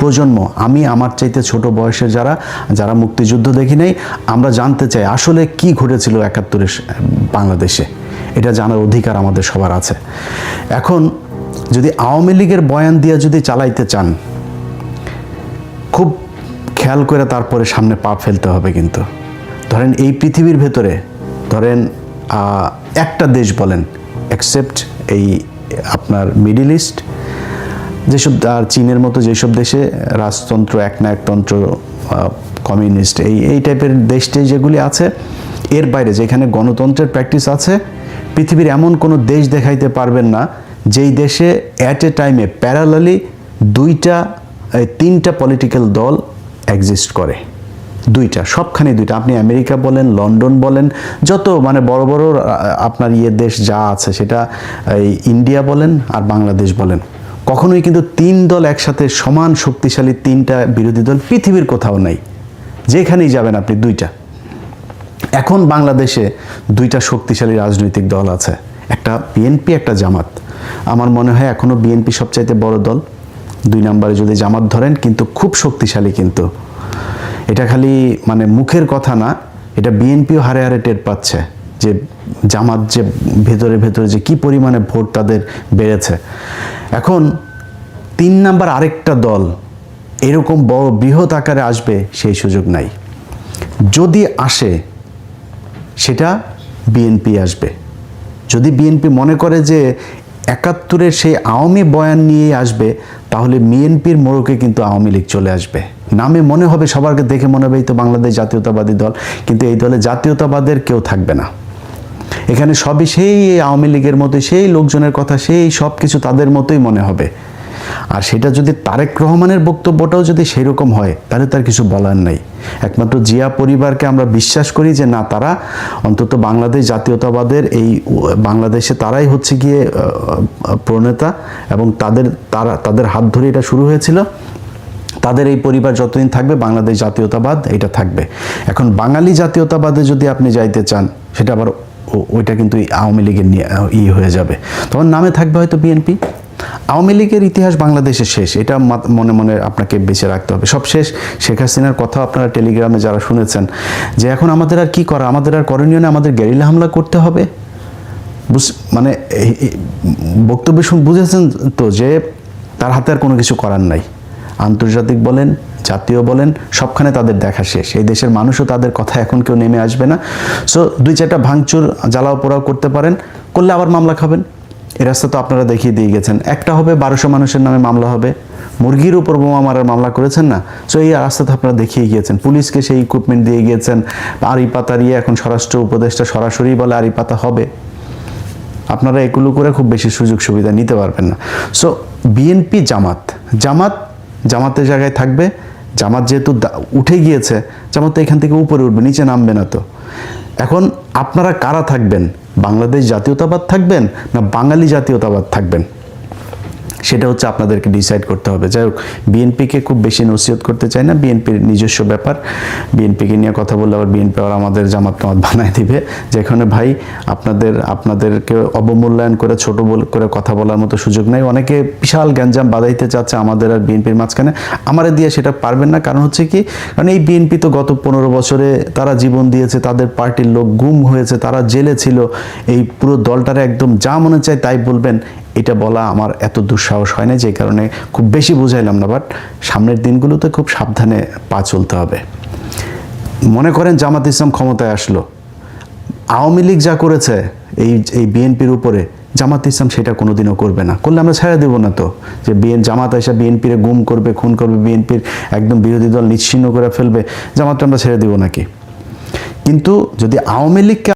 প্রজন্ম, আমি আমার চাইতে ছোট বয়সের যারা মুক্তিযুদ্ধ দেখি নাই, আমরা জানতে চাই আসলে কি ঘটেছিল ৭১-এর বাংলাদেশে। এটা জানার অধিকার আমাদের সবার আছে। এখন যদি আওয়ামী লীগের বয়ান দিয়ে যদি চালাইতে চান, খুব খেয়াল করে তারপরে সামনে পা ফেলতে হবে। কিন্তু ধরেন এই পৃথিবীর ভেতরে ধরেন একটা দেশ বলেন, এক্সেপ্ট এই আপনার মিডল ইস্ট, যেসব আর চীনের মতো যেসব দেশে রাজতন্ত্র, একনায়কতন্ত্র, কমিউনিস্ট, এই টাইপের দেশটাই যেগুলি আছে, এর বাইরে যেখানে গণতন্ত্রের প্র্যাকটিস আছে, পৃথিবীর এমন কোনো দেশ দেখাইতে পারবেন না যেই দেশে অ্যাট এ টাইমে প্যারালালি 3টা পলিটিক্যাল দল এক্সিস্ট করে। 2টা, সবখানে 2টা। আপনি আমেরিকা বলেন, লন্ডন বলেন, যত মানে বড় বড় আপনার দেশ যা আছে, সেটা ইন্ডিয়া বলেন আর বাংলাদেশ বলেন, কখনোই কিন্তু 3 দল একসাথে সমান শক্তিশালী 3টা বিরোধী দল পৃথিবীর কোথাও নাই। যেখানেই যাবেন আপনি 2টা। এখন বাংলাদেশে 2টা শক্তিশালী রাজনৈতিক দল আছে, একটা বিএনপি, একটা জামাত। আমার মনে হয় এখনো বিএনপি সবচাইতে বড় দল, 2 নম্বরে যদি জামাত ধরেন, কিন্তু খুব শক্তিশালী। কিন্তু এটা খালি মানে মুখের কথা না, এটা বিএনপিও হারে হারে টের পাচ্ছে যে জামাত যে ভেতরে ভেতরে যে কি পরিমাণে ভোট তাদের বেড়েছে। এখন 3 নাম্বার আরেকটা দল এরকম বড় বৃহৎ আকারে আসবে সেই সুযোগ নাই। যদি আসে সেটা বিএনপি আসবে। যদি বিএনপি মনে করে যে ৭১-এর সেই আওয়ামী বয়ান নিয়েই আসবে, তাহলে বিএনপির মোড়কে কিন্তু আওয়ামী লীগ চলে আসবে। নামে মনে হবে, সবারকে দেখে মনে হবে এই তো বাংলাদেশ জাতীয়তাবাদী দল, কিন্তু এই দলে জাতীয়তাবাদের কেউ থাকবে না। এখানে সবই সেই আওয়ামী লীগের মতোই, সেই লোকজনের কথা, সেই সব কিছু তাদের মতোই মনে হবে। আর সেটা যদি তারেক রহমানের বক্তব্যটাও যদি সেরকম হয়, তাহলে তার কিছু বলার নাই। একমাত্র জিয়া পরিবারকে আমরা বিশ্বাস করি যে না, তারা অন্তত বাংলাদেশ জাতীয়তাবাদের এই বাংলাদেশে তারাই হচ্ছে গিয়ে প্রণেতা, এবং তাদের হাত ধরে এটা শুরু হয়েছিল। তাদের এই পরিবার যতদিন থাকবে, বাংলাদেশ জাতীয়তাবাদ এটা থাকবে। এখন বাঙালি জাতীয়তাবাদে যদি আপনি যাইতে চান, সেটা আবার ওইটা কিন্তু আওয়ামী লীগের নিয়ে হয়ে যাবে। তখন নামে থাকবে হয়তো বিএনপি। আওয়ামী লীগের ইতিহাস বাংলাদেশের শেষ, এটা মনে মনে আপনাকে বেঁচে রাখতে হবে। সব শেষ। শেখ হাসিনার কথা আপনারা টেলিগ্রামে যারা শুনেছেন, যে এখন আমাদের আর কি করা, আমাদের আর করণীয় না, আমাদের গেরিলা হামলা করতে হবে। মানে বক্তব্য বুঝেছেন তো, যে তার হাতে আর কোনো কিছু করার নাই। আন্তর্জাতিক বলেন, জাতীয় বলেন, সবখানে তাদের দেখা শেষ। এই দেশের মানুষও তাদের কথা এখন কেউ নেমে আসবে না। সো 2-4টা ভাঙচুর, জ্বালাও পোড়াও করতে পারেন, করলে আবার মামলা খাবেন। এই রাস্তা তো আপনারা দেখিয়ে দিয়ে গেছেন। একটা হবে 1200 মানুষের নামে মামলা হবে। মুরগির উপর বোমা মারার মামলা করেছেন না? সো এই রাস্তা তো আপনারা দেখিয়ে গিয়েছেন। পুলিশকে সেই ইকুইপমেন্ট দিয়ে গিয়েছেন। আড়ি পাতা দিয়ে এখন স্বরাষ্ট্র উপদেষ্টা সরাসরি বলে আড়ি পাতা হবে। আপনারা এগুলো করে খুব বেশি সুযোগ সুবিধা নিতে পারবেন না। সো বিএনপি, জামাতের জায়গায় থাকবে। জামাত যেহেতু উঠে গিয়েছে, জামাত তো এখান থেকে উপরে উঠবে, নিচে নামবে না। তো এখন আপনারা কারা থাকবেন? বাংলাদেশ জাতীয়তাবাদ থাকবেন না বাঙালি জাতীয়তাবাদ থাকবেন? সেটা হচ্ছে আপনাদেরকে ডিসাইড করতে হবে। যাই হোক, বিএনপিকে খুব বেশি নসিহত করতে চাই না, বিএনপির নিজস্ব ব্যাপার। বিএনপিকে নিয়ে কথা বললে আবার বিএনপি আবার আমাদের জামাত বানায় দিবে, যেখানে ভাই আপনাদেরকে অবমূল্যায়ন করে ছোট করে কথা বলার মতো সুযোগ নাই। অনেকে বিশাল গ্যাঞ্জাম বাঁধাইতে চাচ্ছে আমাদের আর বিএনপির মাঝখানে। আমারে দিয়ে সেটা পারবেন না। কারণ হচ্ছে কি, কারণ এই বিএনপি তো গত 15 বছরে তারা জীবন দিয়েছে, তাদের পার্টির লোক গুম হয়েছে, তারা জেলে ছিল। এই পুরো দলটারে একদম যা মনে চায় তাই বলবেন, এটা বলা আমার এত দুঃসাহস হয় না, যে কারণে খুব বেশি বুঝাইলাম না। বাট সামনের দিনগুলোতে খুব সাবধানে পা চলতে হবে। মনে করেন জামাত ইসলাম ক্ষমতায় আসলো, আওয়ামী লীগ যা করেছে এই বিএনপির উপরে, জামাত ইসলাম সেটা কোনোদিনও করবে না। করলে আমরা ছেড়ে দেবো না তো, যে জামাত এসে বিএনপির গুম করবে, খুন করবে, বিএনপির একদম বিরোধী দল নিশ্চিহ্ন করে ফেলবে, জামাতটা আমরা ছেড়ে দেবো নাকি? কিন্তু যদি আওয়ামী লীগকে